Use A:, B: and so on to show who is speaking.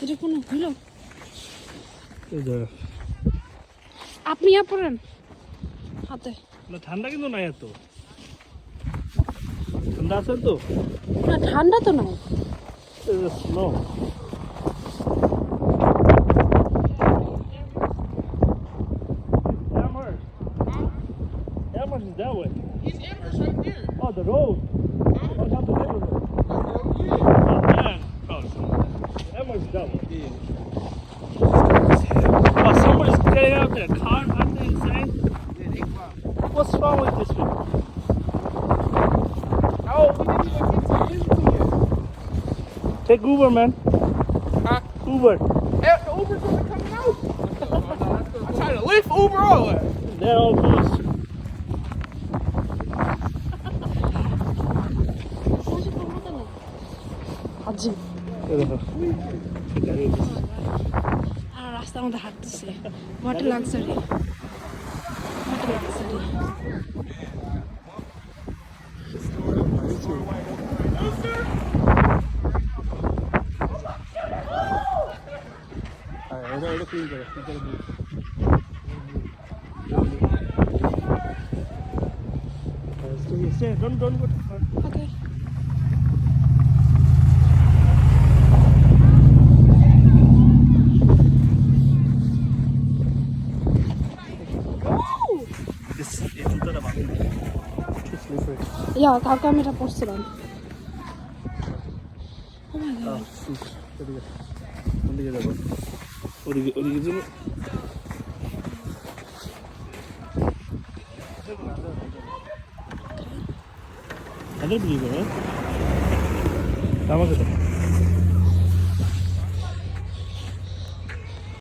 A: এটা কোনো হলো? আপনি পড়েন হাতে।
B: না ঠান্ডা কিন্তু নাই এত। ঠান্ডা আছে তো?
A: না ঠান্ডা তো নাই।
B: Snow. Amherst is that way.
C: He's Amherst right there.
B: Oh, the road. Oh, not the neighborhood. Oh, man. Oh, Amherst is that way. Oh, somebody's getting out there. Car, aren't they insane? What's wrong with this one?
C: Oh, we didn't even get to Liverpool yet.
B: Take Uber, man.
C: Huh?
B: Uber.
C: Hey, the Uber's gonna come out. I'm trying to lift Uber all that.
B: They're all close.
A: আজি আর রাস্তার মধ্যে হাঁটতেছে। What luxury, what luxury.
B: Don't go too far.
A: Okay yeah কালকে আমি এটা পড়ছিলাম। ও মাই god
B: ওদিকে যাবো, ওদিকে যাবো। I don't believe it, right? আমাকে